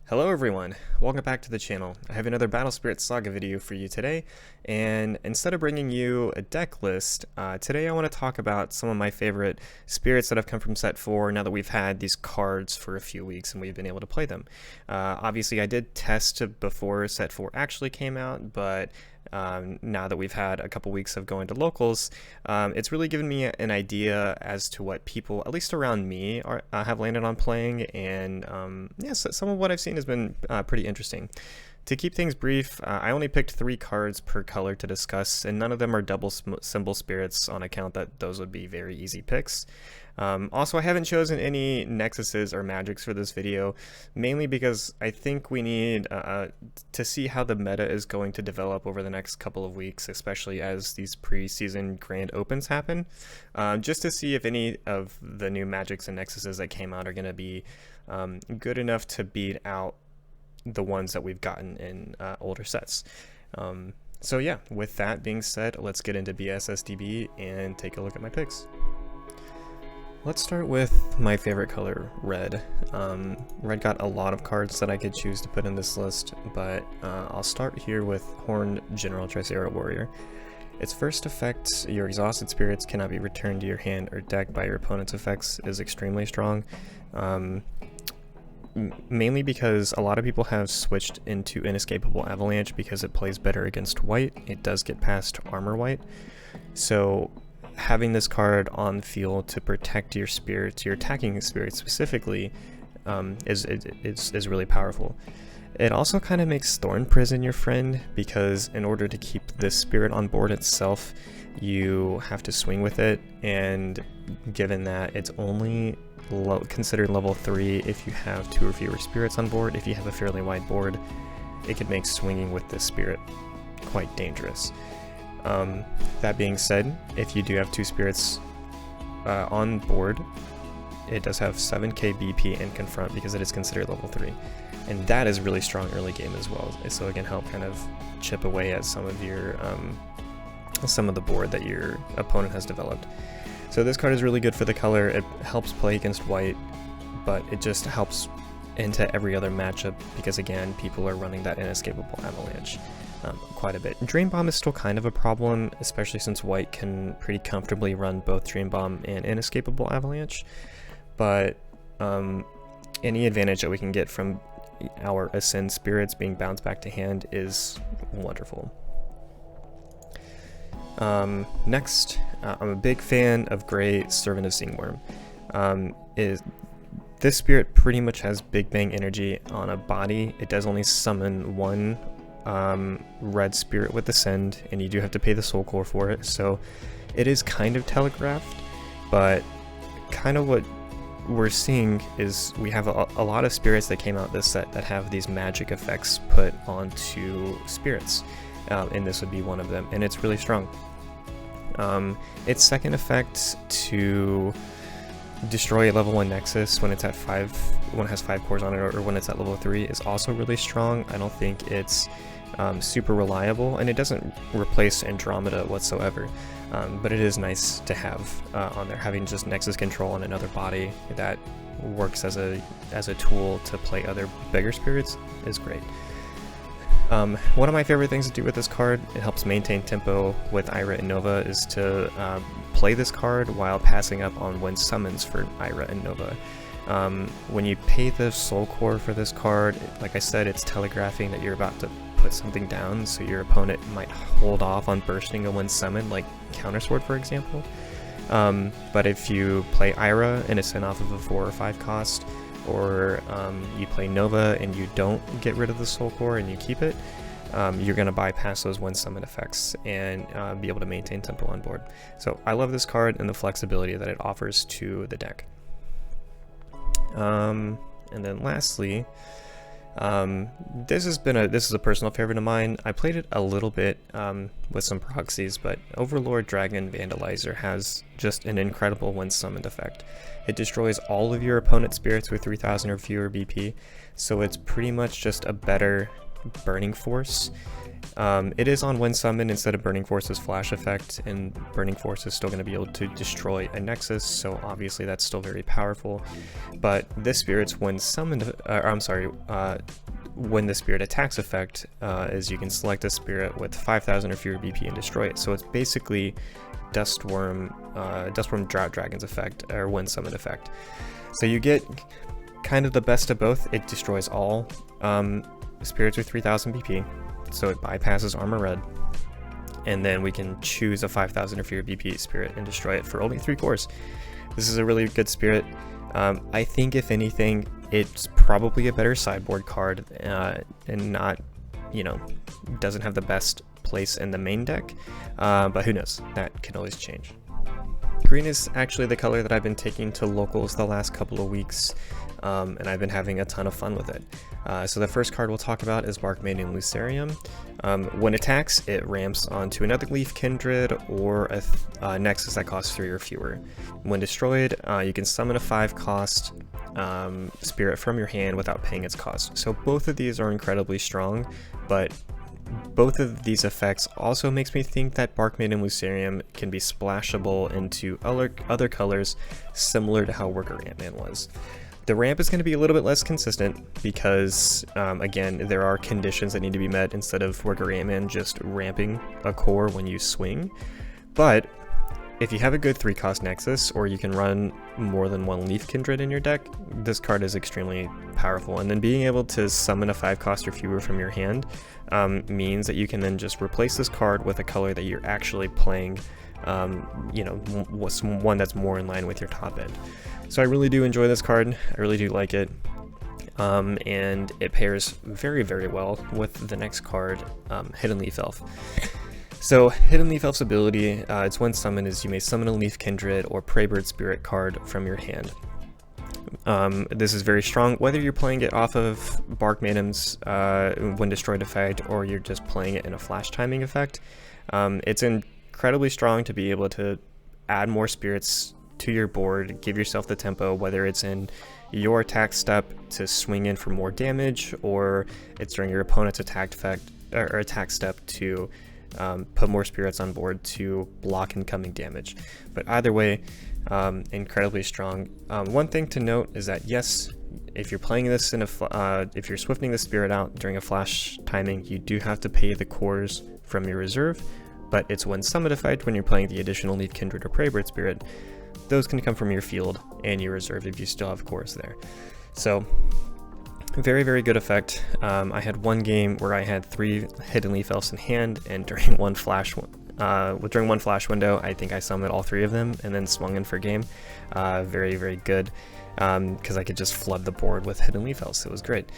Hello everyone, welcome back to the channel. I have another Battle Spirit Saga video for you today, and instead of bringing you a deck list, today I want to talk about some of my favorite spirits that have come from set 4 now that we've had these cards for a few weeks and we've been able to play them. Obviously I did test before set 4 actually came out, but now that we've had a couple weeks of going to locals, it's really given me an idea as to what people, at least around me, have landed on playing, and yes, some of what I've seen has been pretty interesting. To keep things brief, I only picked 3 cards per color to discuss, and none of them are double symbol spirits on account that those would be very easy picks. Also, I haven't chosen any Nexuses or Magics for this video, mainly because I think we need to see how the meta is going to develop over the next couple of weeks, especially as these pre-season grand opens happen, just to see if any of the new Magics and Nexuses that came out are going to be good enough to beat out the ones that we've gotten in older sets. So yeah, with that being said, let's get into BSSDB and take a look at my picks. Let's start with my favorite color, red. Red got a lot of cards that I could choose to put in this list, but I'll start here with Horned General Tricera Warrior. Its first effect, your exhausted spirits cannot be returned to your hand or deck by your opponent's effects, is extremely strong. Mainly because a lot of people have switched into Inescapable Avalanche because it plays better against white. It does get past armor white. So having this card on the field to protect your spirits, your attacking spirits specifically, is really powerful. It also kind of makes Thorn Prison your friend, because in order to keep this spirit on board itself, you have to swing with it, and given that it's only considered level 3 if you have 2 or fewer spirits on board, if you have a fairly wide board, it could make swinging with this spirit quite dangerous. That being said, if you do have 2 spirits on board, it does have 7k BP and confront because it is considered level 3, and that is really strong early game as well, so it can help kind of chip away at some of your some of the board that your opponent has developed. So this card is really good for the color. It helps play against white, but it just helps into every other matchup because, again, people are running that Inescapable Avalanche quite a bit. Dream Bomb is still kind of a problem, especially since white can pretty comfortably run both Dream Bomb and Inescapable Avalanche, but any advantage that we can get from our Ascend spirits being bounced back to hand is wonderful. Next, I'm a big fan of Gray Servant of Singworm. This spirit pretty much has Big Bang energy on a body. It does only summon 1 red spirit with Ascend, and you do have to pay the soul core for it, so it is kind of telegraphed, but kind of what we're seeing is we have a lot of spirits that came out this set that have these magic effects put onto spirits, and this would be one of them, and it's really strong. Its second effect to destroy a level 1 Nexus when it's at 5, when it has 5 cores on it, or when it's at level 3 is also really strong. I don't think it's super reliable, and it doesn't replace Andromeda whatsoever, but it is nice to have on there. Having just Nexus control on another body that works as a tool to play other bigger spirits is great. One of my favorite things to do with this card, it helps maintain tempo with Ira and Nova, is to play this card while passing up on when summons for Ira and Nova. When you pay the soul core for this card, like I said, it's telegraphing that you're about to put something down, so your opponent might hold off on bursting a when summon, like Countersword for example. But if you play Ira and it's sent off of a 4 or 5 cost, or you play Nova and you don't get rid of the soul core and you keep it, you're going to bypass those when summon effects and be able to maintain tempo on board. So I love this card and the flexibility that it offers to the deck. And then lastly, this is a personal favorite of mine. I played it a little bit with some proxies, but Overlord Dragon Vandalizer has just an incredible when summoned effect. It destroys all of your opponent's spirits with 3000 or fewer BP, so it's pretty much just a better Burning Force. It is on when summoned instead of Burning Force's flash effect, and Burning Force is still going to be able to destroy a Nexus, so obviously that's still very powerful. But this spirit's when summoned, when the spirit attacks effect is you can select a spirit with 5,000 or fewer BP and destroy it. So it's basically Dustworm Drought Dragon's effect, or when summoned effect. So you get kind of the best of both. It destroys all spirits with 3,000 BP, so it bypasses Armor Red, and then we can choose a 5,000 or fewer BP spirit and destroy it for only 3 cores. This is a really good spirit. I think if anything, it's probably a better sideboard card, and not, you know, doesn't have the best place in the main deck, but who knows, that can always change. Green is actually the color that I've been taking to locals the last couple of weeks, and I've been having a ton of fun with it. So the first card we'll talk about is Barkmaiden Lucerium. When it attacks, it ramps onto another Leaf Kindred or a Nexus that costs 3 or fewer. When destroyed, you can summon a 5-cost spirit from your hand without paying its cost. So both of these are incredibly strong, but both of these effects also makes me think that Barkmaiden Lucerium can be splashable into other colors, similar to how Worker Ant-Man was. The ramp is going to be a little bit less consistent because, again, there are conditions that need to be met instead of Worker Ant-Man just ramping a core when you swing. But if you have a good 3-cost Nexus, or you can run more than 1 Leaf Kindred in your deck, this card is extremely powerful. And then being able to summon a 5-cost or fewer from your hand means that you can then just replace this card with a color that you're actually playing, you know, one that's more in line with your top end. So I really do enjoy this card. I really do like it. And it pairs very, very well with the next card, Hidden Leaf Elf. So Hidden Leaf Elf's ability, its when summoned, is you may summon a Leaf Kindred or Praybird Spirit card from your hand. This is very strong, whether you're playing it off of Barkmaiden's when destroyed effect, or you're just playing it in a flash timing effect. It's incredibly strong to be able to add more spirits to your board, give yourself the tempo, whether it's in your attack step to swing in for more damage, or it's during your opponent's attack effect or attack step to put more spirits on board to block incoming damage. But either way, incredibly strong. One thing to note is that yes, if you're playing this in if you're swifting the spirit out during a flash timing, you do have to pay the cores from your reserve, but it's when summoned effect when you're playing the additional Leaf Kindred or Praybird Spirit. Those can come from your field and your reserve if you still have cores there. So very, very good effect. I had one game where I had 3 Hidden Leaf Elves in hand, and during one flash window, I think I summoned all 3 of them and then swung in for game. Very, very good, because I could just flood the board with Hidden Leaf Elves. It was great.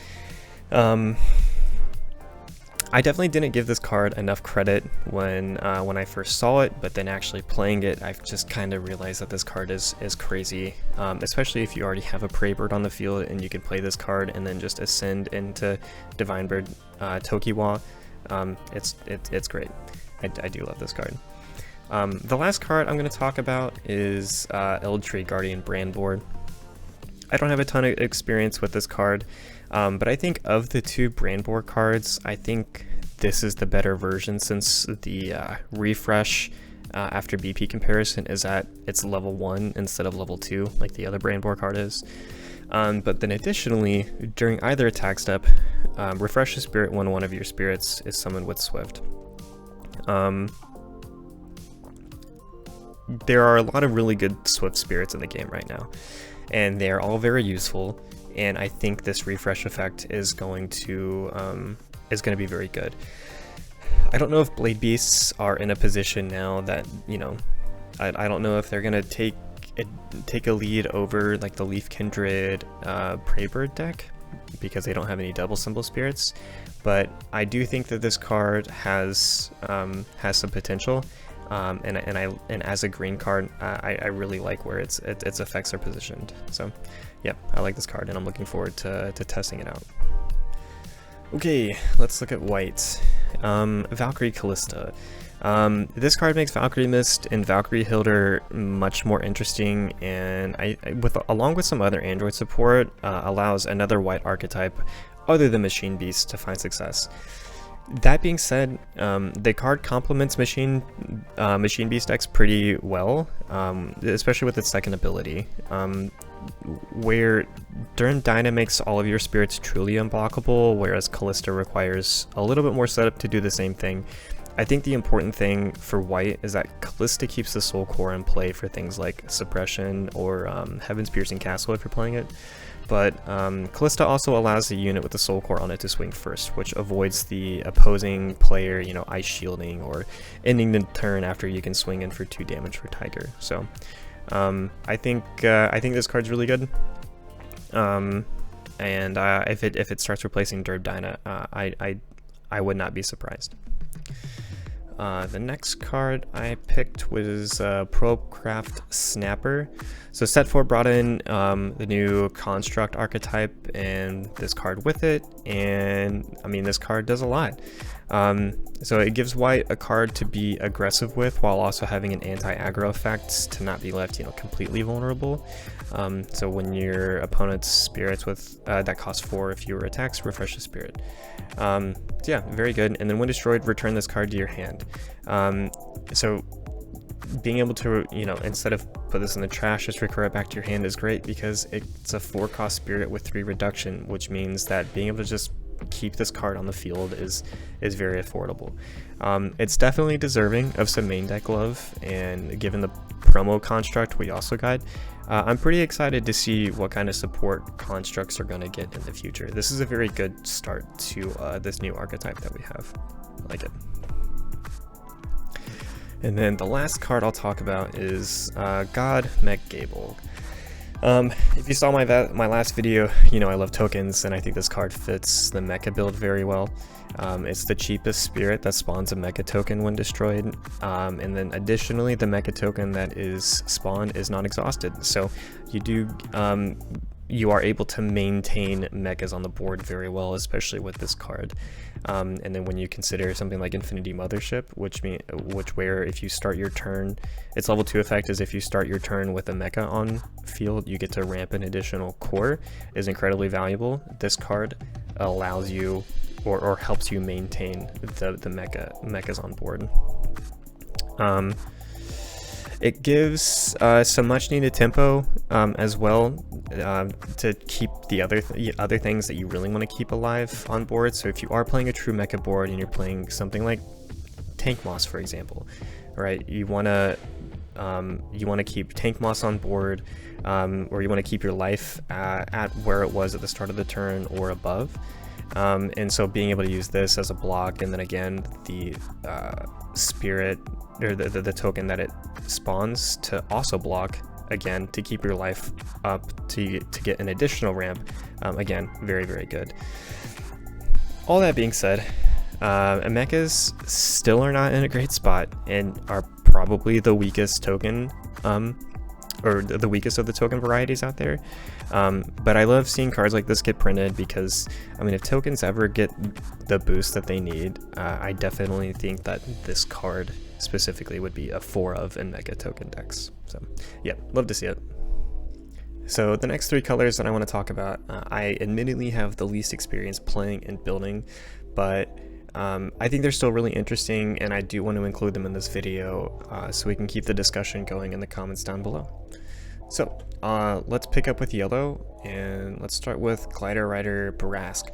I definitely didn't give this card enough credit when I first saw it, but then actually playing it, I've just kind of realized that this card is crazy, especially if you already have a Praybird on the field and you can play this card and then just ascend into Divine Bird Tokiwa. It's great. I do love this card. The last card I'm going to talk about is Eldtree Guardian Brandboard. I don't have a ton of experience with this card, but I think of the 2 Brandboard cards, I think this is the better version, since the refresh after BP comparison is at its level 1 instead of level 2 like the other Brandboard card is. But then additionally, during either attack step, refresh a spirit when one of your spirits is summoned with Swift. There are a lot of really good Swift spirits in the game right now, and they're all very useful, and I think this refresh effect is going to be very good. I don't know if Blade Beasts are in a position now that, you know, I don't know if they're gonna take a lead over like the Leaf Kindred Praybird deck, because they don't have any double symbol spirits, but I do think that this card has some potential. And as a green card, I really like where its effects are positioned. So yeah, I like this card, and I'm looking forward to testing it out. Okay, let's look at white. Valkyrie Callista. This card makes Valkyrie Mist and Valkyrie Hilder much more interesting, and along with some other Android support, allows another white archetype other than Machine Beast to find success. That being said, the card complements Machine Beast decks pretty well, especially with its second ability, where Durn Dyna makes all of your spirits truly unblockable, whereas Callista requires a little bit more setup to do the same thing. I think the important thing for white is that Callista keeps the Soul Core in play for things like Suppression or Heaven's Piercing Castle if you're playing it. But Callista also allows the unit with the Soul Core on it to swing first, which avoids the opposing player, you know, ice shielding or ending the turn after you can swing in for 2 damage for Tiger. So I think this card's really good. And if it starts replacing Durn Dyna, I would not be surprised. The next card I picked was Probecraft Snapper. So set 4 brought in the new Construct archetype and this card with it, and I mean, this card does a lot. So it gives white a card to be aggressive with while also having an anti-aggro effect to not be left, you know, completely vulnerable. So when your opponent's spirits with that costs 4 if fewer attacks, refresh the spirit. So yeah, very good. And then when destroyed, return this card to your hand. So being able to, you know, instead of put this in the trash, just recur it back to your hand is great because it's a 4-cost spirit with 3 reduction, which means that being able to just keep this card on the field is very affordable. It's definitely deserving of some main deck love, and given the promo construct we also got, I'm pretty excited to see what kind of support constructs are going to get in the future. This is a very good start to this new archetype that we have. I like it. And then the last card I'll talk about is God Mech Gable. If you saw my last video, you know I love tokens, and I think this card fits the mecha build very well. It's the cheapest spirit that spawns a mecha token when destroyed, and then additionally the mecha token that is spawned is not exhausted, so you are able to maintain mechas on the board very well, especially with this card. And then when you consider something like Infinity Mothership, where if you start your turn, its level 2 effect is if you start your turn with a mecha on field, you get to ramp an additional core, is incredibly valuable. This card allows you or helps you maintain the mechas on board. It gives some much needed tempo as well to keep the other things that you really want to keep alive on board. So if you are playing a true mecha board and you're playing something like Tank Moss, for example, right? You want to keep Tank Moss on board, or you want to keep your life at where it was at the start of the turn or above. And so being able to use this as a block, and then again the spirit or the token that it spawns to also block, again to keep your life up to get an additional ramp, again very, very good. All that being said, mechas still are not in a great spot and are probably the weakest token, or the weakest of the token varieties out there. But I love seeing cards like this get printed because, I mean, if tokens ever get the boost that they need, I definitely think that this card specifically would be a 4 of in mega token decks. So yeah, love to see it. So the next 3 colors that I want to talk about, I admittedly have the least experience playing and building, but I think they're still really interesting, and I do want to include them in this video so we can keep the discussion going in the comments down below. So let's pick up with yellow, and let's start with Glider Rider Barask.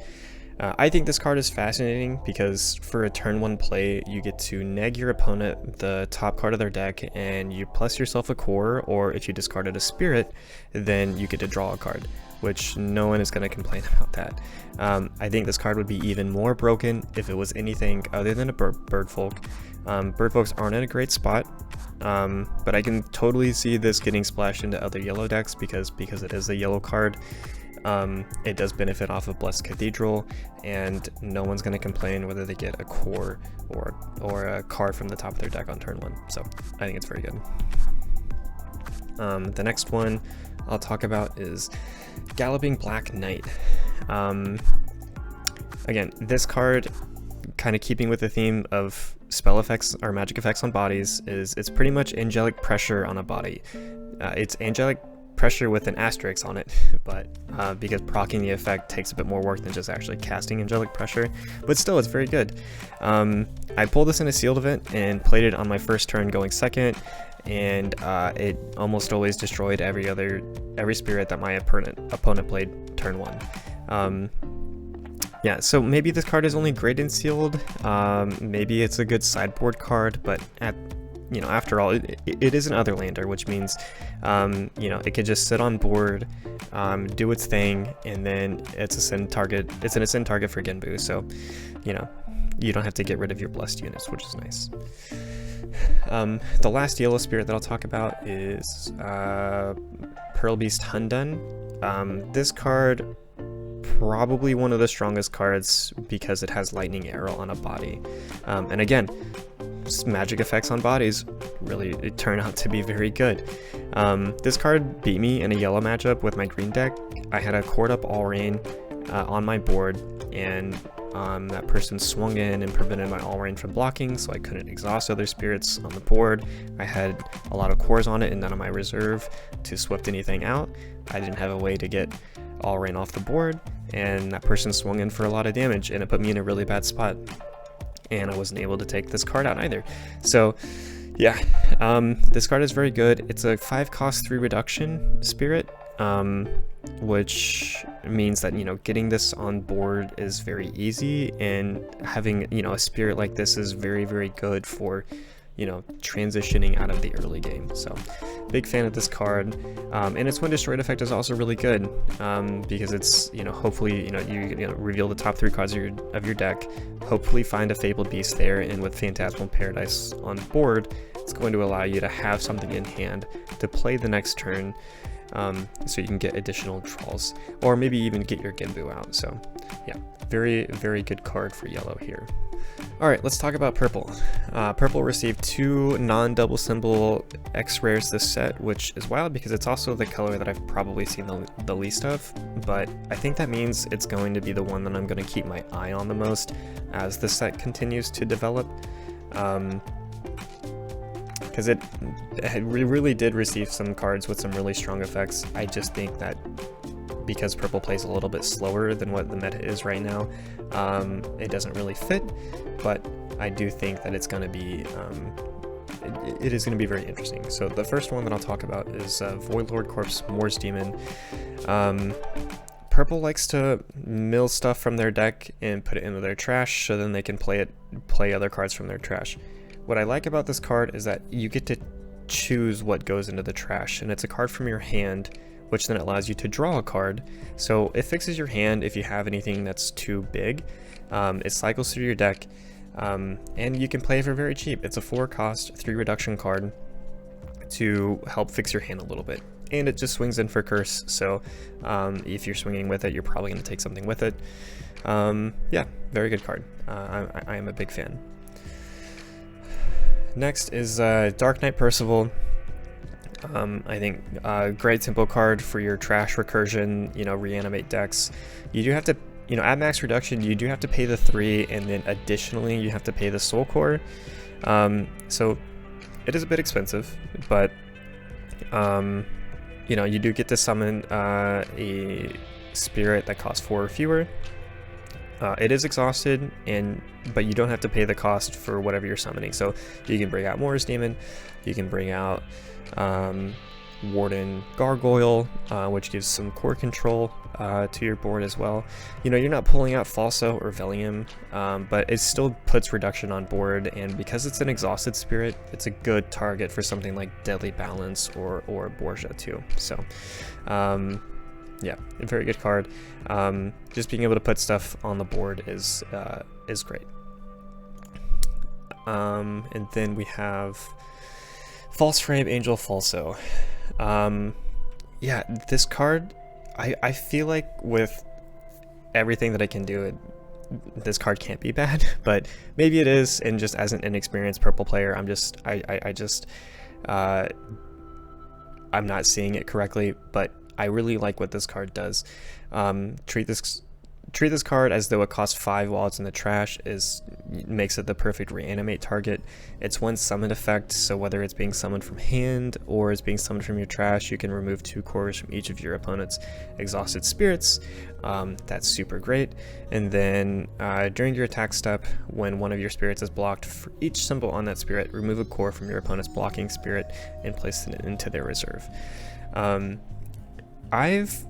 I think this card is fascinating because for a turn 1 play, you get to neg your opponent the top card of their deck, and you plus yourself a core, or if you discarded a spirit, then you get to draw a card, which no one is going to complain about that. I think this card would be even more broken if it was anything other than a bird folk. Bird folks aren't in a great spot, but I can totally see this getting splashed into other yellow decks because it is a yellow card. It does benefit off of Blessed Cathedral, and no one's going to complain whether they get a core or a card from the top of their deck on turn 1. So I think it's very good. The next one I'll talk about is Galloping Black Knight. Again, this card, kind of keeping with the theme of spell effects or magic effects on bodies is it's pretty much angelic pressure on a body. It's angelic pressure with an asterisk on it, but because proccing the effect takes a bit more work than just actually casting angelic pressure, but still it's very good. I pulled this in a sealed event and played it on my first turn going second, and it almost always destroyed every spirit that my opponent played turn one. Yeah, so maybe this card is only great in sealed, maybe it's a good sideboard card, but after all, it is an Otherlander, which means, it could just sit on board, do its thing, and then it's an ascend target for Genbu, so, you don't have to get rid of your blessed units, which is nice. The last yellow spirit that I'll talk about is Pearl Beast Hundun. This card, probably one of the strongest cards because it has lightning arrow on a body, and again, magic effects on bodies really turn out to be very good. This card beat me in a yellow matchup with my green deck. I had a Cord Up All Rain on my board, and that person swung in and prevented my All Rain from blocking, so I couldn't exhaust other spirits on the board. I had a lot of cores on it and none of my reserve to swift anything out. I didn't have a way to get All Rain off the board, and that person swung in for a lot of damage, and it put me in a really bad spot. And I wasn't able to take this card out either. So yeah, this card is very good. It's a 5 cost 3 reduction spirit, which means that, getting this on board is very easy, and having, a spirit like this is very, very good for, transitioning out of the early game. So big fan of this card, and its When Destroyed effect is also really good, because it's, hopefully, you reveal the top 3 cards of your deck, hopefully find a Fabled Beast there, and with Phantasmal Paradise on board, it's going to allow you to have something in hand to play the next turn, so you can get additional draws, or maybe even get your Genbu out. So yeah, very, very good card for yellow here. Alright, let's talk about purple. Purple received 2 non-double symbol X-rares this set, which is wild because it's also the color that I've probably seen the least of, but I think that means it's going to be the one that I'm going to keep my eye on the most as the set continues to develop. Because it really did receive some cards with some really strong effects. I just think that because purple plays a little bit slower than what the meta is right now, it doesn't really fit, but I do think that it's going to be, it is going to be very interesting. So the first one that I'll talk about is Voidlord Corpse Moor's Demon. Purple likes to mill stuff from their deck and put it into their trash, so then they can play other cards from their trash. What I like about this card is that you get to choose what goes into the trash, and it's a card from your hand, which then allows you to draw a card. So it fixes your hand if you have anything that's too big. It cycles through your deck, and you can play it for very cheap. It's a 4 cost 3 reduction card to help fix your hand a little bit, and it just swings in for curse, so if you're swinging with it, you're probably going to take something with it. Yeah, very good card. I am a big fan. Next is Dark Knight Percival. I think great tempo card for your trash recursion, reanimate decks. You do have to, at max reduction, you do have to pay the 3, and then additionally you have to pay the soul core. So it is a bit expensive, but you do get to summon a spirit that costs 4 or fewer. It is exhausted, but you don't have to pay the cost for whatever you're summoning. So you can bring out Moor's Demon, you can bring out Warden Gargoyle, which gives some core control to your board as well. You're not pulling out Falso or Velium, but it still puts reduction on board, and because it's an exhausted spirit, it's a good target for something like Deadly Balance or Borgia too. So yeah, a very good card. Just being able to put stuff on the board is great. And then we have False Frame Angel Falso. Yeah, this card, I feel like with everything that I can do, this card can't be bad, but maybe it is, and just as an inexperienced purple player, I'm not seeing it correctly, but I really like what this card does. Treat treat this card as though it costs 5 while it's in the trash makes it the perfect reanimate target. It's one summoned effect, so whether it's being summoned from hand or it's being summoned from your trash, you can remove 2 cores from each of your opponent's exhausted spirits. That's super great. And then during your attack step, when one of your spirits is blocked, for each symbol on that spirit, remove a core from your opponent's blocking spirit and place it into their reserve. I've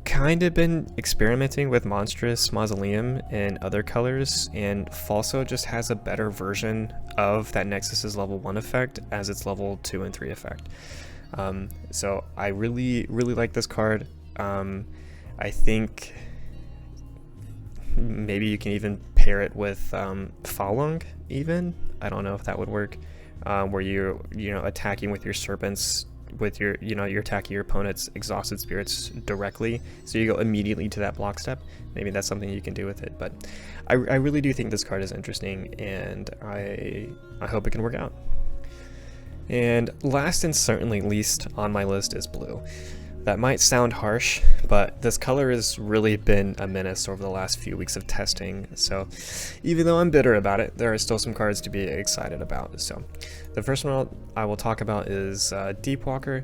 kind of been experimenting with Monstrous Mausoleum in other colors, and Falso just has a better version of that Nexus's level 1 effect as its level 2 and 3 effect. So I really like this card. I think maybe you can even pair it with Falung even. I don't know if that would work, where you're attacking with your serpents, with your you're attacking your opponent's exhausted spirits directly, so you go immediately to that block step. Maybe that's something you can do with it, but I really do think this card is interesting, and I hope it can work out. And last and certainly least on my list is blue. That might sound harsh, but this color has really been a menace over the last few weeks of testing, so even though I'm bitter about it, there are still some cards to be excited about. So the first one I will talk about is Deepwalker.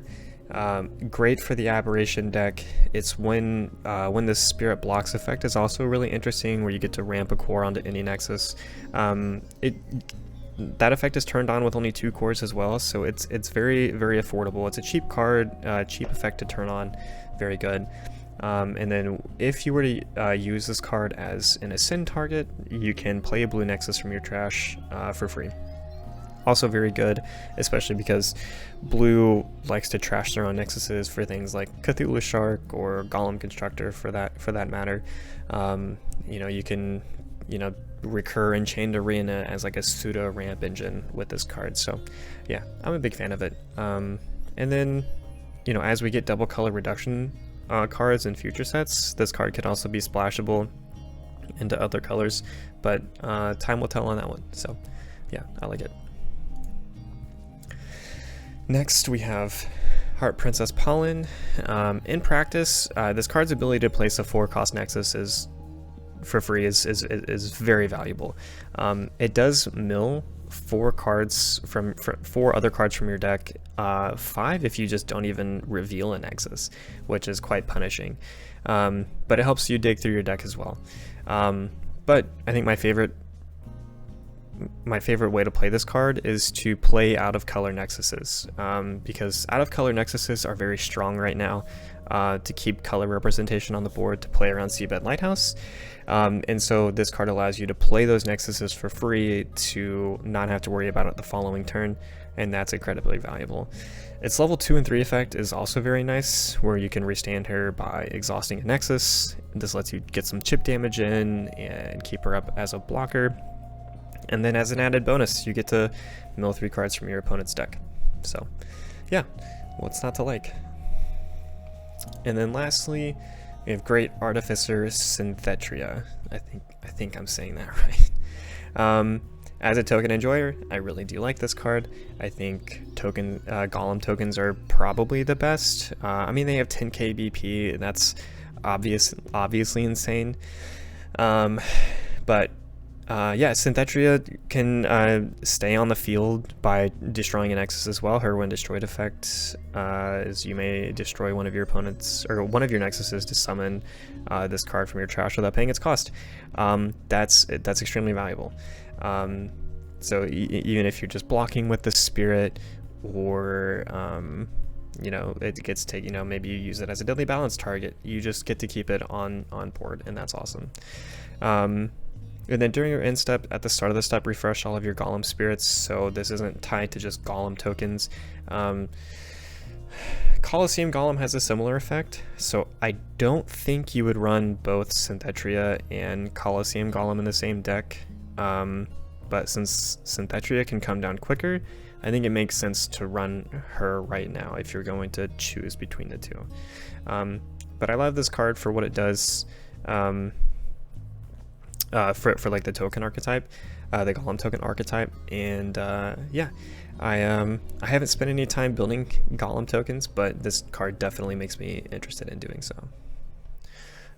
Great for the Aberration deck. It's when this Spirit Blocks effect is also really interesting, where you get to ramp a core onto any Nexus. That effect is turned on with only 2 cores as well, so it's very affordable. It's a cheap card, cheap effect to turn on, very good. And then if you were to use this card as an Ascend target, you can play a blue Nexus from your trash for free. Also very good, especially because blue likes to trash their own Nexuses for things like Cthulhu Shark or Golem Constructor for that matter. You can recur Enchained Arena as like a pseudo ramp engine with this card. So yeah, I'm a big fan of it. And then as we get double color reduction cards in future sets, this card can also be splashable into other colors, but time will tell on that one. So yeah, I like it. Next we have Heart Princess Pollen. In practice, this card's ability to place a 4-cost Nexus for free is very valuable. It does mill 4 cards from 4 other cards from your deck, 5 if you just don't even reveal a Nexus, which is quite punishing. But it helps you dig through your deck as well. But I think my favorite way to play this card is to play out of color Nexuses, because out of color Nexuses are very strong right now to keep color representation on the board to play around Seabed Lighthouse. And so this card allows you to play those Nexuses for free to not have to worry about it the following turn, and that's incredibly valuable. Its level 2 and 3 effect is also very nice, where you can restand her by exhausting a Nexus. This lets you get some chip damage in and keep her up as a blocker. And then as an added bonus, you get to mill 3 cards from your opponent's deck. So yeah, what's not to like? And then lastly, we have Great Artificer Synthetria. I think I'm saying that right. As a token enjoyer, I really do like this card. I think Golem tokens are probably the best. I mean, they have 10k BP, and that's obviously insane. But yeah, Synthetria can stay on the field by destroying a Nexus as well. Her when destroyed effect is you may destroy one of your opponents or one of your Nexuses to summon this card from your trash without paying its cost. That's extremely valuable. So even if you're just blocking with the spirit, or it gets taken, maybe you use it as a deadly balance target, you just get to keep it on board, and that's awesome. And then during your end step, at the start of the step, refresh all of your Golem spirits, so this isn't tied to just Golem tokens. Colosseum Golem has a similar effect, so I don't think you would run both Synthetria and Colosseum Golem in the same deck, but since Synthetria can come down quicker, I think it makes sense to run her right now if you're going to choose between the two. But I love this card for what it does. For like the token archetype, the Golem token archetype, and yeah, I haven't spent any time building Golem tokens, but this card definitely makes me interested in doing so.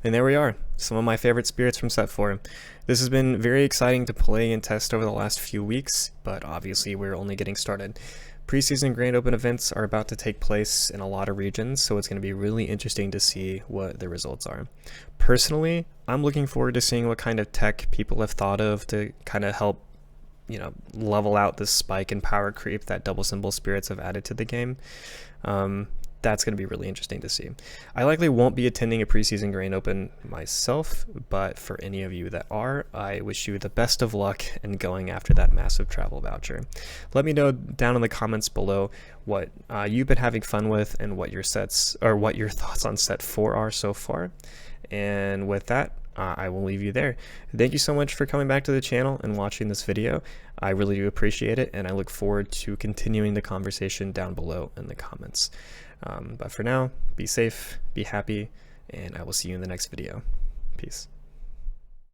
And there we are, some of my favorite spirits from set 4. This has been very exciting to play and test over the last few weeks, but obviously we're only getting started. Preseason Grand Open events are about to take place in a lot of regions, so it's going to be really interesting to see what the results are. Personally, I'm looking forward to seeing what kind of tech people have thought of to kind of help, level out this spike in power creep that double symbol spirits have added to the game. That's going to be really interesting to see. I likely won't be attending a preseason Grand Open myself, but for any of you that are, I wish you the best of luck in going after that massive travel voucher. Let me know down in the comments below what you've been having fun with and what your thoughts on set 4 are so far. And with that, I will leave you there. Thank you so much for coming back to the channel and watching this video. I really do appreciate it, and I look forward to continuing the conversation down below in the comments. But for now, be safe, be happy, and I will see you in the next video. Peace.